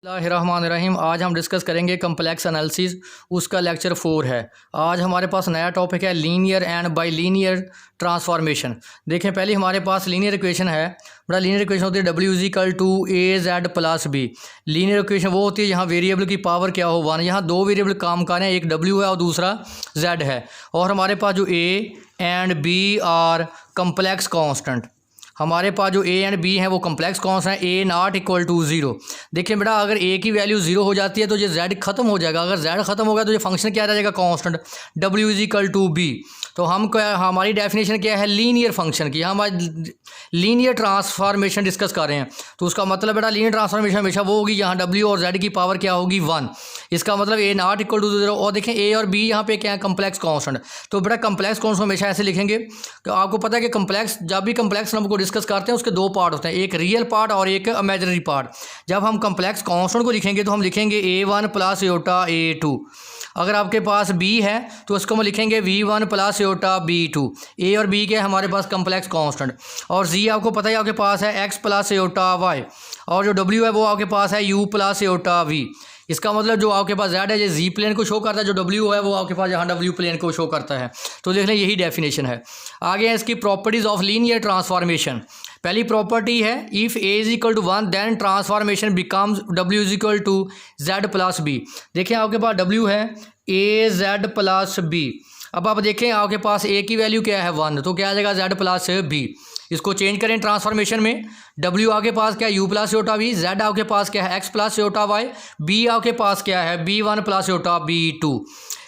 बिस्मिल्लाहिर्रहमानिर्रहीम। आज हम डिस्कस करेंगे कम्प्लेक्स एनालिसिस, उसका लेक्चर 4 है। आज हमारे पास नया टॉपिक है linear and by linear transformation. देखें, पहले हमारे पास लीनियर इक्वेशन है। बड़ा लीनियर इक्वेशन होती है W is equal to A Z plus B. Linear equation वो होती है जहाँ वेरिएबल की पावर क्या हो 1। यहाँ दो वेरिएबल काम कर रहे हैं, एक डब्ल्यू है और दूसरा जेड है। और हमारे पास जो A and B are complex constant, हमारे पास जो ए एंड बी हैं वो कम्प्लेक्स कॉन्स्टेंट है। ए नॉट इक्वल टू ज़ीरो। देखिए बेटा, अगर ए की वैल्यू ज़ीरो हो जाती है तो ये जेड खत्म हो जाएगा। अगर जेड खत्म हो गया तो ये फंक्शन क्या रह जाएगा, constant W is equal to B. तो हमारी डेफिनेशन क्या है, लीनियर फंक्शन की। हम आज लीनियर ट्रांसफॉर्मेशन डिस्कस कर रहे हैं। तो उसका मतलब बेटा लीनियर ट्रांसफॉर्मेशन हमेशा वो होगी जहाँ डब्ल्यू और जेड की पावर क्या होगी 1। इसका मतलब ए नॉट इक्वल टू ज़ीरो। और देखें ए और बी यहाँ पे क्या है, कम्प्लेक्स कॉन्स्टेंट। तो बेटा कम्प्लेक्स कॉन्स्टेंट हमेशा ऐसे लिखेंगे। तो आपको पता है कि कम्प्लेक्स, जब भी कम्प्लेक्स नंबर को डिस्कस करते हैं उसके दो पार्ट होते हैं, एक रियल पार्ट और एक इमेजिनरी पार्ट। जब हम कम्प्लेक्स कॉन्स्टेंट को लिखेंगे तो हम लिखेंगे A1 प्लस योटा A2। अगर आपके पास B है तो उसको हम लिखेंगे V1 प्लस योटा B2। ए और बी के हमारे पास कम्प्लेक्स कॉन्स्टेंट। और Z आपको पता है आपके पास है X प्लस योटा Y। और जो W है वो आपके पास है U प्लस योटा V। इसका मतलब जो आपके पास Z है ये Z प्लेन को शो करता है, जो W है वो आपके पास यहाँ W प्लेन को शो करता है। तो देख लें, यही डेफिनेशन है। आगे है इसकी प्रॉपर्टीज़ ऑफ लीनियर ट्रांसफॉर्मेशन। पहली प्रॉपर्टी है, if A is equal to 1 then transformation becomes W is equal to Z plus B. देखिए आपके पास डब्ल्यू है ए जेड प्लस बी। अब आप देखें आपके पास ए की वैल्यू क्या है 1, तो क्या आ जाएगा जेड प्लस बी। इसको चेंज करें ट्रांसफॉर्मेशन में, डब्ल्यू आपके पास क्या है U plus iota V, Z आपके पास क्या है X plus iota Y, B आपके पास क्या है B1 प्लस योटा B2।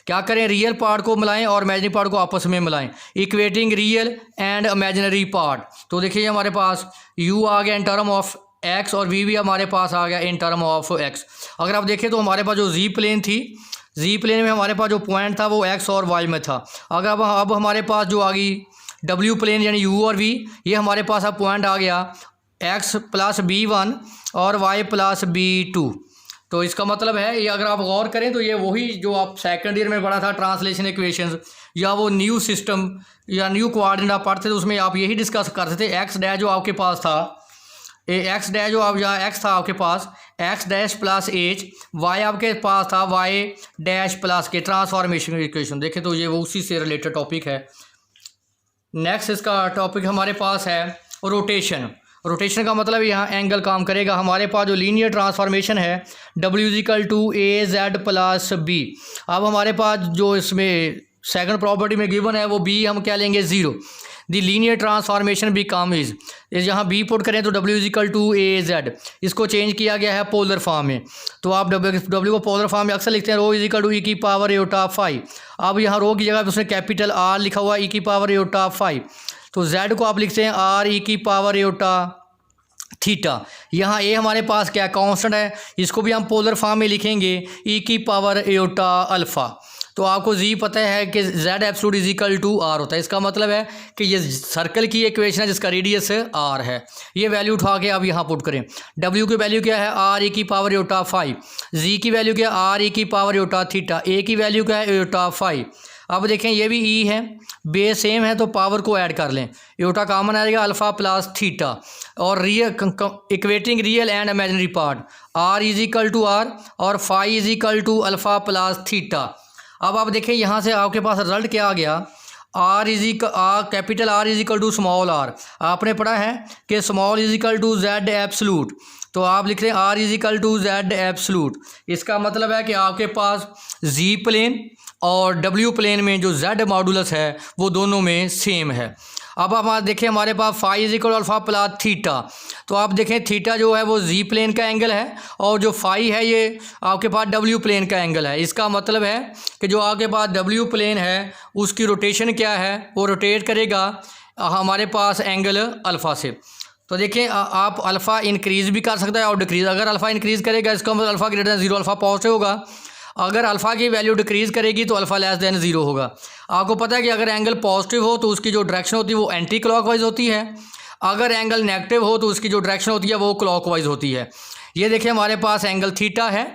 क्या करें, रियल पार्ट को मिलाएं और इमेजिनरी पार्ट को आपस में मिलाएं, equating real and imaginary part. तो देखिए हमारे पास u आ गया इन टर्म ऑफ x और v भी हमारे पास आ गया इन टर्म ऑफ x। अगर आप देखें तो हमारे पास जो z प्लेन थी, z प्लेन में हमारे पास जो पॉइंट था वो x और y में था। अगर अब हमारे पास जो आ गई w प्लेन यानी u और v, ये हमारे पास अब पॉइंट आ गया x प्लस B1 और y प्लस B2। तो इसका मतलब है, ये अगर आप गौर करें तो ये वही जो आप सेकंड ईयर में पढ़ा था ट्रांसलेशन इक्वेशंस, या वो न्यू सिस्टम या न्यू कोऑर्डिनेट आप पढ़ते थे, उसमें आप यही डिस्कस करते थे। एक्स डैश जो आपके पास था, एक्स डैश जो आप यहाँ एक्स था आपके पास x dash plus h, y आपके पास था y dash plus k, transformation equation. देखें तो ये वो उसी से रिलेटेड टॉपिक है। नेक्स्ट इसका टॉपिक हमारे पास है रोटेशन। रोटेशन का मतलब यहाँ एंगल काम करेगा। हमारे पास जो लीनियर ट्रांसफॉर्मेशन है W is equal to A Z plus B. अब हमारे पास जो इसमें सेकंड प्रॉपर्टी में गिवन है वो बी हम क्या लेंगे 0। The linear transformation becomes, यहाँ बी पुट करें तो W is equal to A Z. इसको चेंज किया गया है पोलर फॉर्म में। तो आप डब्ल्यू को पोलर फॉर्म में अक्सर लिखते हैं रो इज इक्वल टू ई की पावर योटा 5। अब यहाँ रो की जगह उसने कैपिटल आर लिखा हुआ ई की पावर योटा 5। तो जेड को आप लिखते हैं आर ई की पावर योटा थीटा। यहाँ ए हमारे पास क्या कांस्टेंट है, इसको भी हम पोलर फॉर्म में लिखेंगे ई की पावर योटा अल्फ़ा। तो आपको जी पता है कि Z absolute is equal to R होता है। इसका मतलब है कि ये सर्कल की इक्वेशन है जिसका रेडियस आर है। ये वैल्यू उठा के आप यहाँ पुट करें। डब्ल्यू की वैल्यू क्या है आर ई की पावर योटा 5, जी की वैल्यू क्या है आर ई की पावर योटा थीटा, ए की वैल्यू क्या है योटा 5। अब देखें ये भी ई है, बेस सेम है तो पावर को ऐड कर लें, योटा कॉमन आएगा अल्फ़ा प्लस थीटा। और real equating real and imaginary part, R is equal to R और 5 is equal to alpha plus theta. अब आप देखें यहाँ से आपके पास रिजल्ट क्या आ गया, capital R is equal to small R. आपने पढ़ा है कि small is equal to Z absolute, तो आप लिख रहे हैं R is equal to Z absolute. इसका मतलब है कि आपके पास जी प्लेन और डब्ल्यू प्लेन में जो जेड मॉडुलस है वो दोनों में सेम है। अब आप देखें हमारे पास 5 is equal alpha plus theta. तो आप देखें थीटा जो है वो जी प्लेन का एंगल है और जो 5 है ये आपके पास डब्ल्यू प्लेन का एंगल है। इसका मतलब है कि जो आपके पास डब्ल्यू प्लेन है उसकी रोटेशन क्या है, वो रोटेट करेगा हमारे पास एंगल अल्फ़ा से। तो देखिए आप अल्फ़ा इंक्रीज़ भी कर सकता है और डिक्रीज़। अगर अल्फ़ा इंक्रीज़ करेगा इसका मतलब alpha greater than 0, alpha positive होगा। अगर अल्फ़ा की वैल्यू डिक्रीज़ करेगी तो अल्फ़ा लेस दैन 0 होगा। आपको पता है कि अगर एंगल पॉजिटिव हो तो उसकी जो डायरेक्शन होती है वो एंटी क्लॉकवाइज होती है, अगर एंगल नेगेटिव हो तो उसकी जो डायरेक्शन होती है वो क्लॉकवाइज होती है। ये देखिए हमारे पास एंगल थीटा है,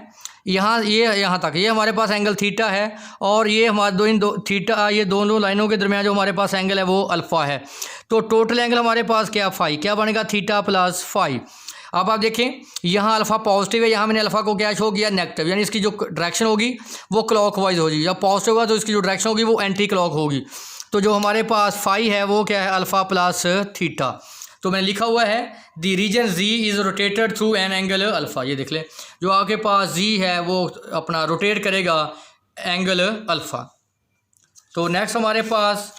यहाँ तक ये हमारे पास एंगल थीटा है और ये हमारे थीटा, ये दोनों लाइनों के दरमियान जो हमारे पास एंगल है वो अल्फ़ा है। तो टोटल एंगल हमारे पास क्या 5, क्या बनेगा थीटा प्लस 5। अब आप देखें यहाँ अल्फ़ा पॉजिटिव है, यहाँ मैंने अल्फ़ा को क्या शो किया नेगेटिव, यानी इसकी जो डायरेक्शन होगी वो क्लॉकवाइज होगी। जब पॉजिटिव होगा तो इसकी जो डायरेक्शन होगी वो एंटी क्लॉक होगी। तो जो हमारे पास फाई है वो क्या है, अल्फ़ा प्लस थीटा। तो मैंने लिखा हुआ है the region Z is rotated through an angle alpha. ये देख लें, जो आपके पास जी है वो अपना रोटेट करेगा एंगल अल्फ़ा। तो नेक्स्ट हमारे पास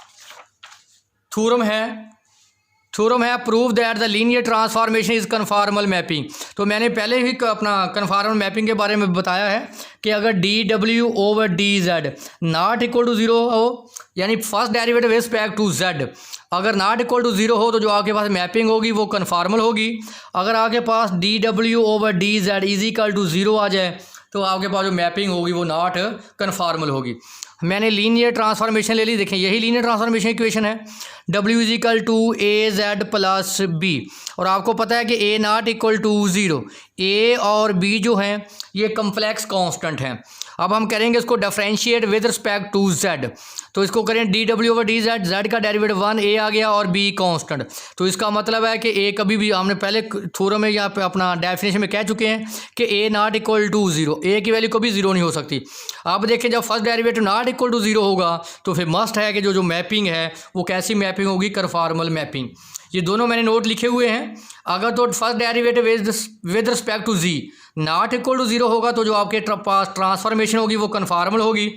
थ्योरम है prove that the linear transformation is conformal mapping. तो मैंने पहले ही अपना कन्फॉर्मल मैपिंग के बारे में बताया है कि अगर D W over D Z not equal to zero हो, यानी first derivative respect to Z अगर नॉट इक्वल टू ज़ीरो हो तो जो आपके पास मैपिंग होगी वो कन्फॉर्मल होगी। अगर आपके पास d W over D z is equal to zero आ जाए तो आपके पास जो मैपिंग होगी वो नॉट कन्फॉर्मल होगी। मैंने लीनियर ट्रांसफॉर्मेशन ले ली, देखें यही लीनियर ट्रांसफॉर्मेशन इक्वेशन है, W is equal to A Z plus B. और आपको पता है कि A not equal to zero, A और बी जो हैं ये कम्प्लेक्स कांस्टेंट हैं। अब हम करेंगे इसको differentiate with respect to Z. तो इसको करें D W over D Z, Z का डेरिवेटिव 1 ए आ गया और बी कांस्टेंट। तो इसका मतलब है कि ए कभी भी, हमने पहले थ्योरम में यहाँ पे अपना डेफिनेशन में कह चुके हैं कि A not equal to zero, ए की वैल्यू कभी ज़ीरो नहीं हो सकती। अब देखें जब first derivative not equal to zero होगा तो फिर मस्ट है कि जो मैपिंग है वो कैसी मैपिंग होगी, कन्फॉर्मल मैपिंग। ये दोनों मैंने नोट लिखे हुए हैं। अगर तो first derivative with respect to Z not equal to zero होगा तो जो आपके पास ट्रांसफॉर्मेशन होगी वो कन्फॉर्मल होगी।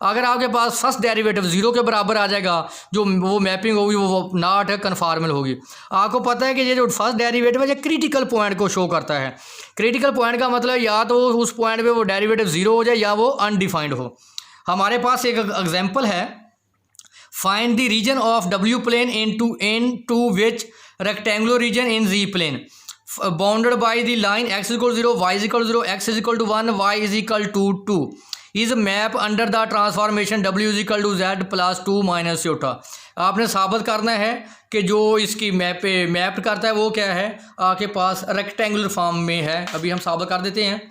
अगर आपके पास फर्स्ट डेरिवेटिव ज़ीरो के बराबर आ जाएगा जो वो मैपिंग होगी वो नॉट कन्फॉर्मल होगी। आपको पता है कि ये जो फर्स्ट डेरिवेटिव है ये क्रिटिकल पॉइंट को शो करता है। क्रिटिकल पॉइंट का मतलब या तो उस पॉइंट पे वो डेरिवेटिव ज़ीरो हो जाए या वो अनडिफाइंड हो। हमारे पास एक एग्जाम्पल है, find the region of W plane into which rectangular region in Z plane bounded by the line x equal 0 y equal 0 x is equal to 1 y is equal to 2 is map under the transformation w is equal to z plus 2 minus iota. आपने साबित करना है कि जो इसकी map करता है वो क्या है, आपके पास रेक्टेंगुलर फॉर्म में है। अभी हम साबित कर देते हैं।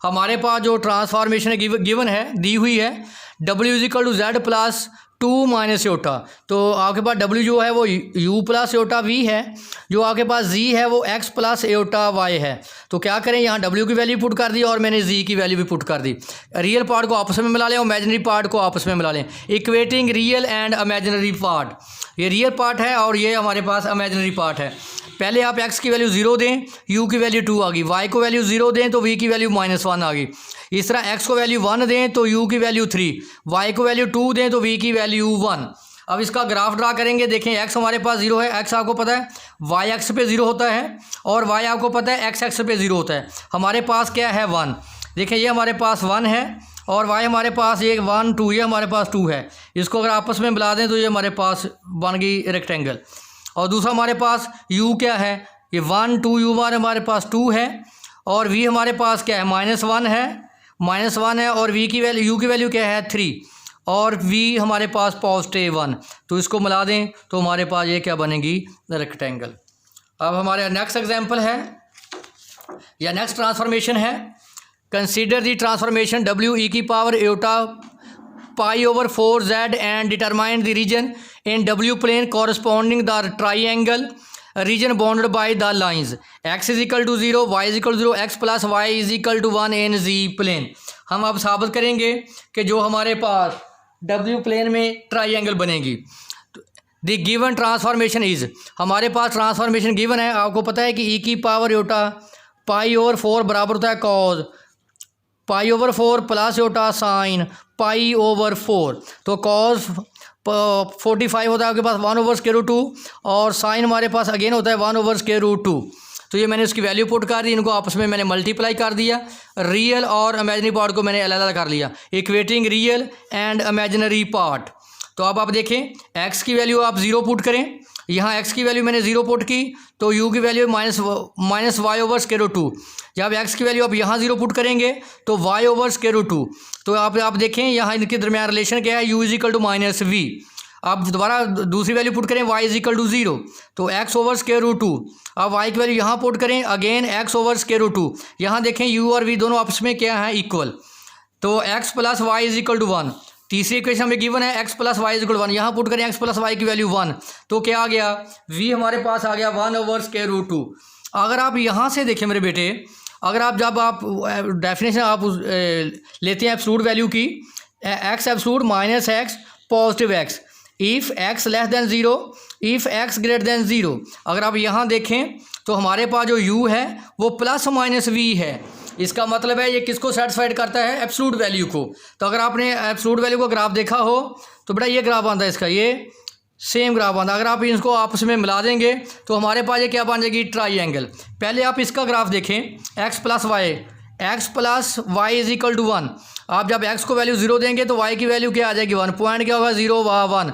हमारे पास जो ट्रांसफॉर्मेशन गिवन है, दी हुई है, w is equal to z plus 2 minus iota. तो आपके पास w जो है वो u प्लस योटा v है, जो आपके पास z है वो x प्लस योटा y है। तो क्या करें, यहाँ w की वैल्यू पुट कर दी और मैंने z की वैल्यू भी पुट कर दी। रियल पार्ट को आपस में मिला लें और इमेजिनरी पार्ट को आपस में मिला लें। Equating real and imaginary part, ये रियल पार्ट है और ये हमारे पास इमेजिनरी पार्ट है। पहले आप x की वैल्यू 0 दें, u की वैल्यू 2 आ गई, y को वैल्यू 0 दें तो v की वैल्यू -1 आ गई। इस तरह x को वैल्यू 1 दें तो u की वैल्यू 3, y को वैल्यू 2 दें तो v की वैल्यू 1। अब इसका ग्राफ ड्रा करेंगे। देखें x हमारे पास 0 है, x आपको पता है y एक्स पे 0 होता है और y आपको पता है x एक्स पे 0 होता है। हमारे पास क्या है 1, देखें ये हमारे पास 1 है और y हमारे पास ये 1 2, ये हमारे पास 2 है। इसको अगर आपस में मिला दें तो ये हमारे पास बन गई रेक्टेंगल। और दूसरा हमारे पास u क्या है, ये 1 2 u हमारे पास 2 है और v हमारे पास क्या है -1 है, -1 है और v की वैल्यू u की वैल्यू क्या है 3 और v हमारे पास पॉजिटिव 1। तो इसको मिला दें तो हमारे पास ये क्या बनेगी, रेक्टेंगल। अब हमारे नेक्स्ट एग्जांपल है या नेक्स्ट ट्रांसफॉर्मेशन है, consider the transformation w e की power eta pi over 4z and determine the region in w plane corresponding the triangle region bounded by the lines x is equal to 0 y is equal to 0 x plus y is equal to 1 in Z plane. हम अब साबित करेंगे कि जो हमारे पास w plane में triangle बनेगी। द गिवन ट्रांसफॉर्मेशन इज, हमारे पास ट्रांसफॉर्मेशन गिवन है। आपको पता है कि e की पावर योटा पाई ओवर 4 बराबर होता है cause pi over 4 plus Yotta sine pi over 4। तो कॉज 45 होता है आपके पास 1 ओवर स्क्वायर रूट 2 और साइन हमारे पास अगेन होता है 1 ओवर स्क्वायर रूट 2। तो ये मैंने इसकी वैल्यू पुट कर दी, इनको आपस में मैंने मल्टीप्लाई कर दिया, रियल और इमेजिनरी पार्ट को मैंने अलग अलग कर लिया, equating real and imaginary part. तो अब आप देखें x की वैल्यू आप 0 पुट करें, यहाँ x की वैल्यू मैंने 0 पुट की तो u की value minus Y over square root 2। जब x की वैल्यू आप यहाँ 0 पुट करेंगे तो y ओवर स्क्वायर रूट 2। तो आप देखें यहाँ इनके दरमियान रिलेशन क्या है, u is equal to minus V. अब दोबारा दूसरी वैल्यू पुट करें y इज इक्वल टू 0 तो x ओवर स्क्वायर रूट 2। अब y की वैल्यू यहाँ पुट करें, again x over square root 2। यहाँ देखें u और v दोनों आपस में क्या है, इक्वल। तो x plus Y is equal to 1। तीसरी इक्वेशन में गिवन है x plus Y is equal to 1, यहाँ पुट करें x प्लस वाई की वैल्यू 1 तो क्या आ गया, v हमारे पास आ गया 1 ओवर स्क्वायर रूट 2। अगर आप यहाँ से देखें मेरे बेटे, अगर आप जब आप डेफिनेशन आप लेते हैं एब्सोल्यूट वैल्यू की, x absolute minus x positive x, if x less than zero, if x greater than zero. अगर आप यहाँ देखें तो हमारे पास जो u है वो प्लस माइनस v है। इसका मतलब है ये किसको सेटिस्फाइड करता है, एब्सोल्यूट वैल्यू को। तो अगर आपने एब्सोल्यूट वैल्यू का ग्राफ देखा हो तो बेटा ये ग्राफ आता है इसका, ये सेम ग्राफ बनता है। अगर आप इसको आपस में मिला देंगे तो हमारे पास ये क्या बन जाएगी, ट्राइंगल। पहले आप इसका ग्राफ देखें, X plus Y is equal to 1। आप जब एक्स को वैल्यू 0 देंगे तो वाई की वैल्यू क्या आ जाएगी 1। पॉइंट क्या होगा 0 1,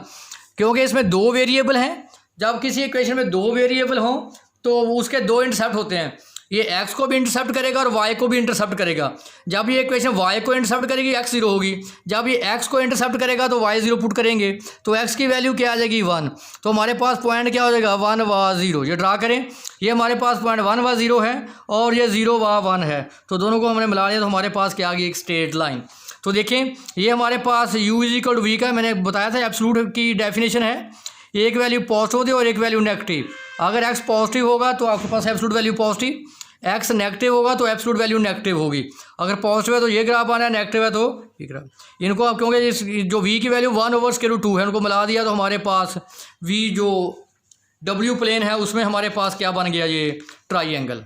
क्योंकि इसमें दो वेरिएबल हैं। जब किसी इक्वेशन में दो वेरिएबल हों तो उसके दो इंटरसेप्ट होते हैं, ये x को भी इंटरसेप्ट करेगा और y को भी इंटरसेप्ट करेगा। जब ये इक्वेशन y को इंटरसेप्ट करेगी x 0 होगी, जब ये x को इंटरसेप्ट करेगा तो y 0 पुट करेंगे तो x की वैल्यू क्या आ जाएगी 1। तो हमारे पास पॉइंट क्या हो जाएगा 1 व 0। ये ड्रा करें, ये हमारे पास पॉइंट 1 व 0 है और ये 0 व 1 है। तो दोनों को हमने मिला लिया तो हमारे पास क्या आ गई, एक स्ट्रेट लाइन। तो देखें ये हमारे पास u is equal to V का मैंने बताया था एब्सोल्यूट की डेफिनेशन है, एक वैल्यू पॉजिटिव होती है और एक वैल्यू नेगेटिव। अगर x पॉजिटिव होगा तो आपके पास absolute value positive, x negative होगा तो एब्सोल्यूट वैल्यू नेगेटिव होगी। अगर पॉजिटिव है तो ये ग्राफ आना है, नेगेटिव है तो ये ग्राफ। इनको आप क्योंकि इस जो v की वैल्यू 1/√2 है उनको मिला दिया तो हमारे पास v जो w प्लेन है उसमें हमारे पास क्या बन गया, ये ट्राइंगल।